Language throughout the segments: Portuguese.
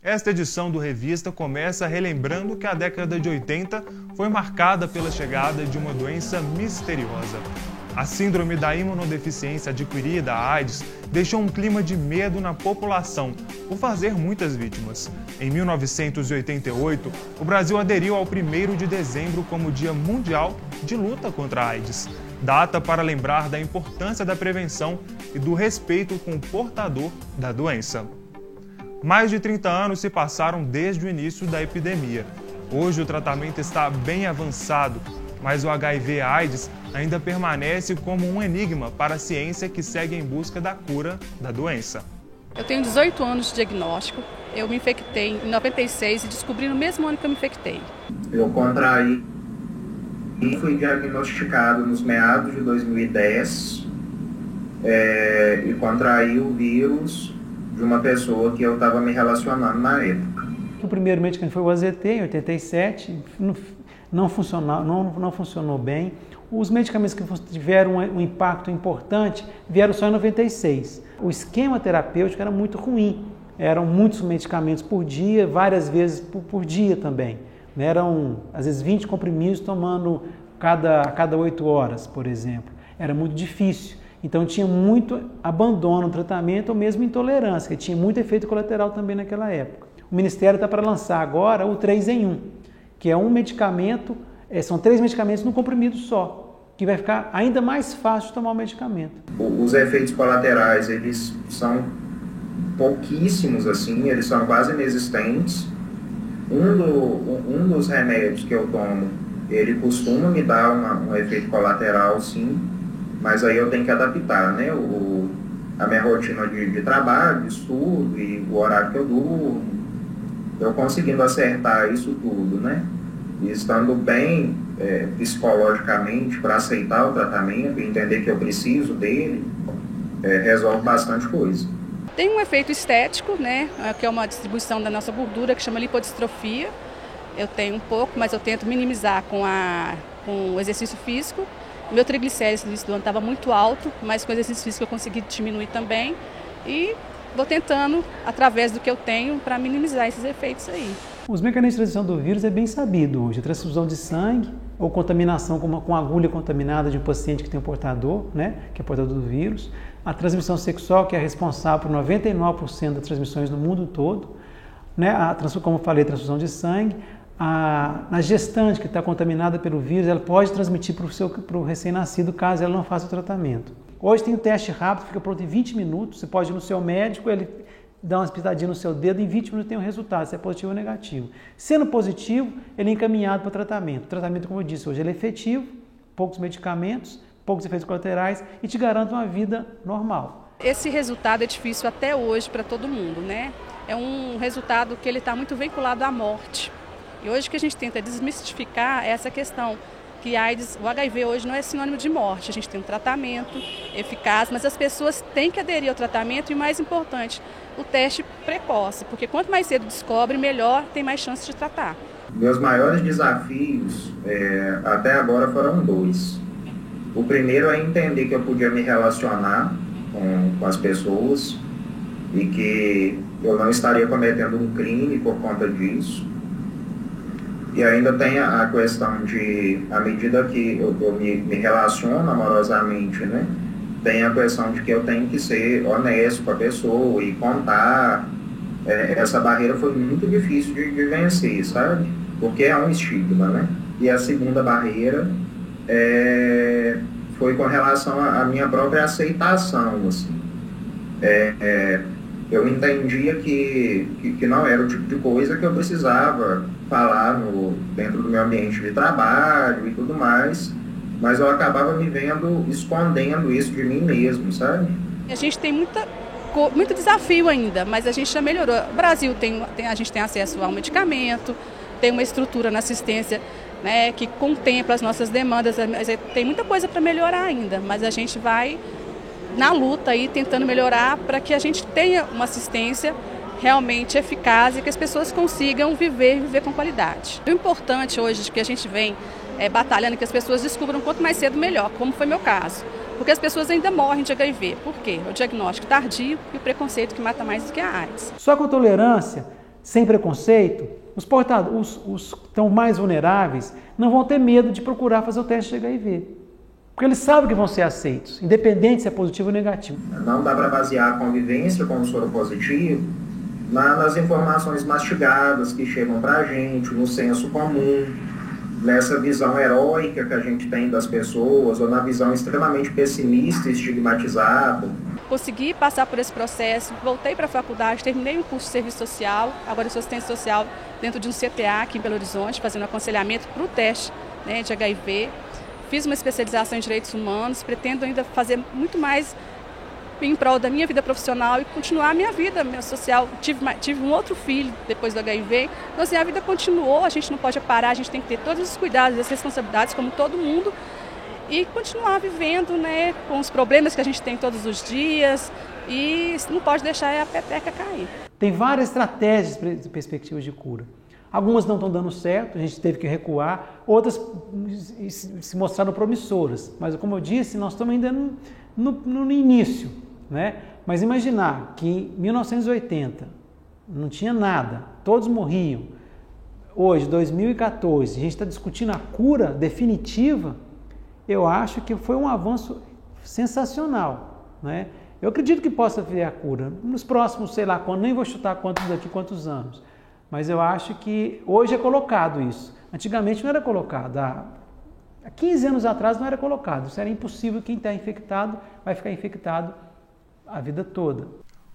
Esta edição do Revista começa relembrando que a década de 80 foi marcada pela chegada de uma doença misteriosa. A síndrome da imunodeficiência adquirida, a AIDS, deixou um clima de medo na população, por fazer muitas vítimas. Em 1988, o Brasil aderiu ao 1º de dezembro como Dia Mundial de Luta contra a AIDS, data para lembrar da importância da prevenção e do respeito com o portador da doença. Mais de 30 anos se passaram desde o início da epidemia. Hoje o tratamento está bem avançado, mas o HIV/AIDS ainda permanece como um enigma para a ciência que segue em busca da cura da doença. Eu tenho 18 anos de diagnóstico, eu me infectei em 96 e descobri no mesmo ano que eu me infectei. Eu contraí e fui diagnosticado nos meados de 2010 e contraí o vírus de uma pessoa que eu estava me relacionando na época. O primeiro medicamento foi o AZT, em 87, não funcionou bem. Os medicamentos que tiveram um impacto importante vieram só em 96. O esquema terapêutico era muito ruim, eram muitos medicamentos por dia, várias vezes por dia também. Eram, às vezes, 20 comprimidos tomando a cada 8 horas, por exemplo. Era muito difícil. Então tinha muito abandono no tratamento ou mesmo intolerância, que tinha muito efeito colateral também naquela época. O Ministério está para lançar agora o 3 em 1, que é um medicamento, são 3 medicamentos num comprimido só, que vai ficar ainda mais fácil de tomar o medicamento. Os efeitos colaterais, eles são pouquíssimos, assim, eles são quase inexistentes. Um dos remédios que eu tomo, ele costuma me dar um efeito colateral, sim, mas aí eu tenho que adaptar, né, a minha rotina de trabalho, de estudo e o horário que eu durmo, eu conseguindo acertar isso tudo, né, e estando bem psicologicamente para aceitar o tratamento e entender que eu preciso dele, resolve bastante coisa. Tem um efeito estético, né, que é uma distribuição da nossa gordura que chama lipodistrofia. Eu tenho um pouco, mas eu tento minimizar com o exercício físico. Meu triglicérides no início do ano estava muito alto, mas com o exercício físico eu consegui diminuir também. E vou tentando, através do que eu tenho, para minimizar esses efeitos aí. Os mecanismos de transmissão do vírus é bem sabido hoje. A transfusão de sangue ou contaminação com agulha contaminada de um paciente que tem um portador, né, que é portador do vírus. A transmissão sexual, que é responsável por 99% das transmissões no mundo todo. Né, como eu falei, a transfusão de sangue. Na gestante que está contaminada pelo vírus, ela pode transmitir para o recém-nascido caso ela não faça o tratamento. Hoje tem um teste rápido, fica pronto em 20 minutos. Você pode ir no seu médico, ele dá uma pitadinha no seu dedo, em 20 minutos tem um resultado, se é positivo ou negativo. Sendo positivo, ele é encaminhado para o tratamento. O tratamento, como eu disse, hoje ele é efetivo, poucos medicamentos, poucos efeitos colaterais e te garante uma vida normal. Esse resultado é difícil até hoje para todo mundo, né? É um resultado que ele está muito vinculado à morte. E hoje o que a gente tenta desmistificar é essa questão que o HIV hoje não é sinônimo de morte. A gente tem um tratamento eficaz, mas as pessoas têm que aderir ao tratamento e, o mais importante, o teste precoce, porque quanto mais cedo descobre, melhor tem mais chance de tratar. Meus maiores desafios até agora foram 2. O primeiro é entender que eu podia me relacionar com as pessoas e que eu não estaria cometendo um crime por conta disso. E ainda tem a questão de, à medida que eu me relaciono amorosamente, né, tem a questão de que eu tenho que ser honesto com a pessoa e contar. Essa barreira foi muito difícil de vencer, sabe? Porque é um estigma, né? E a segunda barreira foi com relação à minha própria aceitação, assim. Eu entendia que não era o tipo de coisa que eu precisava falar dentro do meu ambiente de trabalho e tudo mais, mas eu acabava me vendo escondendo isso de mim mesmo, sabe? A gente tem muito desafio ainda, mas a gente já melhorou. O Brasil a gente tem acesso ao medicamento, tem uma estrutura na assistência, né, que contempla as nossas demandas, mas tem muita coisa para melhorar ainda, mas a gente vai na luta aí tentando melhorar para que a gente tenha uma assistência realmente eficaz e que as pessoas consigam viver com qualidade. O importante hoje que a gente vem batalhando que as pessoas descubram quanto mais cedo melhor, como foi meu caso. Porque as pessoas ainda morrem de HIV. Por quê? O diagnóstico tardio e o preconceito que mata mais do que a AIDS. Só com tolerância, sem preconceito, os que estão mais vulneráveis não vão ter medo de procurar fazer o teste de HIV. Porque eles sabem que vão ser aceitos, independente se é positivo ou negativo. Não dá para basear a convivência com o soro positivo nas informações mastigadas que chegam para a gente, no senso comum, nessa visão heróica que a gente tem das pessoas, ou na visão extremamente pessimista e estigmatizada. Consegui passar por esse processo, voltei para a faculdade, terminei um curso de serviço social, agora eu sou assistente social dentro de um CTA aqui em Belo Horizonte, fazendo aconselhamento para o teste, né, de HIV. Fiz uma especialização em direitos humanos, pretendo ainda fazer muito mais em prol da minha vida profissional e continuar a minha vida social. Tive um outro filho depois do HIV, então assim, a vida continuou, a gente não pode parar, a gente tem que ter todos os cuidados, as responsabilidades, como todo mundo, e continuar vivendo, né, com os problemas que a gente tem todos os dias, e não pode deixar a peteca cair. Tem várias estratégias de perspectivas de cura. Algumas não estão dando certo, a gente teve que recuar, outras se mostraram promissoras. Mas, como eu disse, nós estamos ainda no início, né? Mas imaginar que em 1980 não tinha nada, todos morriam. Hoje, 2014, a gente está discutindo a cura definitiva, eu acho que foi um avanço sensacional, né? Eu acredito que possa vir a cura nos próximos, sei lá quando, nem vou chutar quantos anos. Mas eu acho que hoje é colocado isso. Antigamente não era colocado. Há 15 anos atrás não era colocado. Isso era impossível. Quem está infectado vai ficar infectado a vida toda.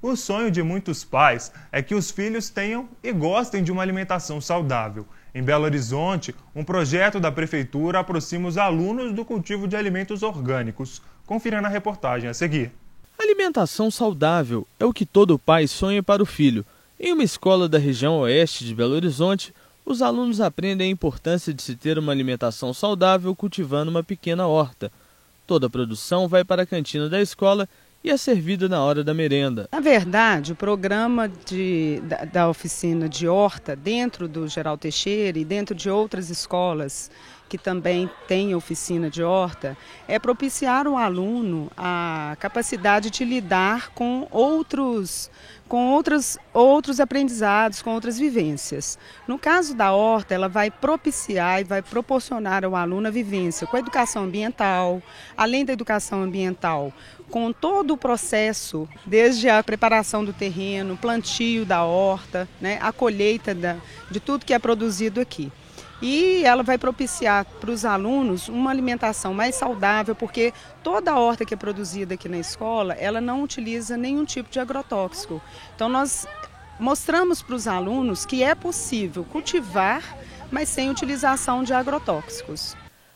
O sonho de muitos pais é que os filhos tenham e gostem de uma alimentação saudável. Em Belo Horizonte, um projeto da Prefeitura aproxima os alunos do cultivo de alimentos orgânicos. Confira na reportagem a seguir. Alimentação saudável é o que todo pai sonha para o filho. Em uma escola da região oeste de Belo Horizonte, os alunos aprendem a importância de se ter uma alimentação saudável cultivando uma pequena horta. Toda a produção vai para a cantina da escola e é servida na hora da merenda. Na verdade, o programa da oficina de horta dentro do Geraldo Teixeira e dentro de outras escolas que também tem oficina de horta, é propiciar ao aluno a capacidade de lidar com outros aprendizados, com outras vivências. No caso da horta, ela vai propiciar e vai proporcionar ao aluno a vivência com a educação ambiental, além da educação ambiental, com todo o processo, desde a preparação do terreno, plantio da horta, né, a colheita de tudo que é produzido aqui. E ela vai propiciar para os alunos uma alimentação mais saudável, porque toda a horta que é produzida aqui na escola, ela não utiliza nenhum tipo de agrotóxico. Então nós mostramos para os alunos que é possível cultivar, mas sem utilização de agrotóxicos.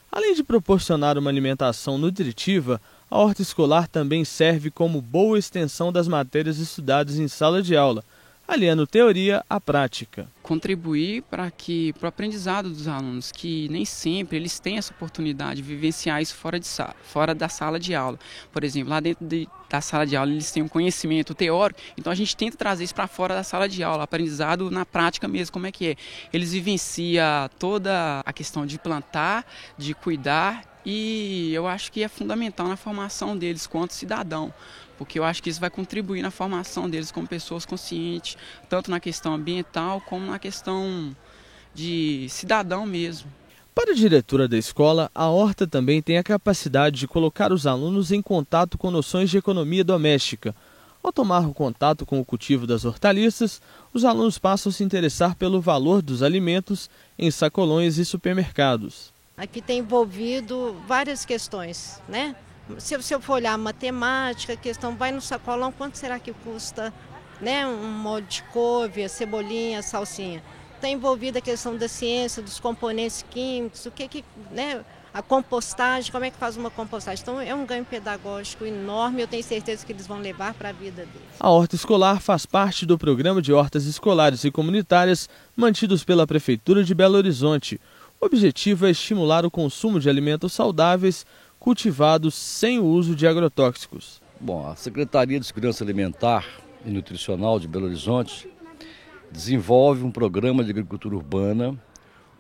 Além de proporcionar uma alimentação nutritiva, a horta escolar também serve como boa extensão das matérias estudadas em sala de aula, aliando teoria à prática. Contribuir para o aprendizado dos alunos, que nem sempre eles têm essa oportunidade de vivenciar isso fora da sala de aula. Por exemplo, lá dentro da sala de aula eles têm um conhecimento teórico, então a gente tenta trazer isso para fora da sala de aula, aprendizado na prática mesmo, como é que é. Eles vivenciam toda a questão de plantar, de cuidar, e eu acho que é fundamental na formação deles quanto cidadão, porque eu acho que isso vai contribuir na formação deles como pessoas conscientes, tanto na questão ambiental como na questão de cidadão mesmo. Para a diretora da escola, a horta também tem a capacidade de colocar os alunos em contato com noções de economia doméstica. Ao tomar o contato com o cultivo das hortaliças, os alunos passam a se interessar pelo valor dos alimentos em sacolões e supermercados. Aqui tem envolvido várias questões, né? Se eu for olhar a matemática, a questão vai no sacolão, quanto será que custa, né? Um molho de couve, a cebolinha, a salsinha. Está envolvida a questão da ciência, dos componentes químicos, o que né? A compostagem, como é que faz uma compostagem. Então é um ganho pedagógico enorme, eu tenho certeza que eles vão levar para a vida deles. A horta escolar faz parte do programa de hortas escolares e comunitárias mantidos pela Prefeitura de Belo Horizonte. O objetivo é estimular o consumo de alimentos saudáveis cultivados sem o uso de agrotóxicos. Bom, a Secretaria de Segurança Alimentar e Nutricional de Belo Horizonte desenvolve um programa de agricultura urbana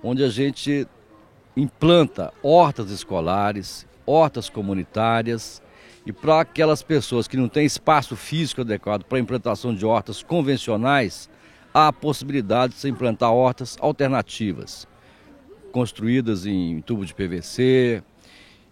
onde a gente implanta hortas escolares, hortas comunitárias, e para aquelas pessoas que não têm espaço físico adequado para a implantação de hortas convencionais, há a possibilidade de se implantar hortas alternativas, construídas em tubo de PVC,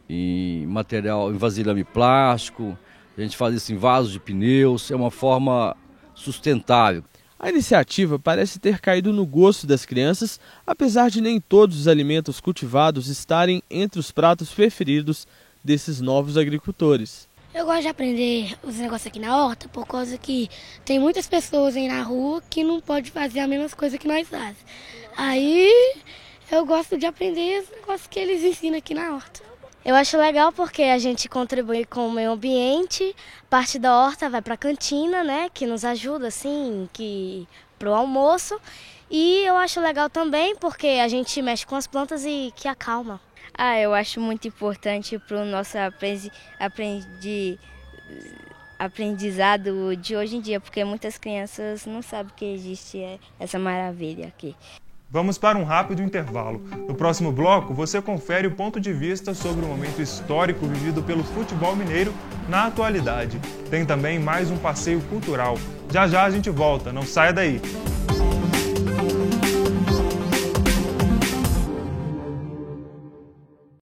em material, em vasilhame plástico. A gente faz isso em vasos de pneus, é uma forma sustentável. A iniciativa parece ter caído no gosto das crianças, apesar de nem todos os alimentos cultivados estarem entre os pratos preferidos desses novos agricultores. Eu gosto de aprender os negócios aqui na horta, por causa que tem muitas pessoas aí na rua que não podem fazer a mesma coisa que nós fazemos. Aí eu gosto de aprender os negócios que eles ensinam aqui na horta. Eu acho legal porque a gente contribui com o meio ambiente, parte da horta vai para a cantina, né, que nos ajuda assim, para o almoço. E eu acho legal também porque a gente mexe com as plantas e que acalma. Eu acho muito importante para o nosso aprendizado de hoje em dia, porque muitas crianças não sabem que existe essa maravilha aqui. Vamos para um rápido intervalo. No próximo bloco, você confere o ponto de vista sobre o momento histórico vivido pelo futebol mineiro na atualidade. Tem também mais um passeio cultural. Já já a gente volta, não saia daí!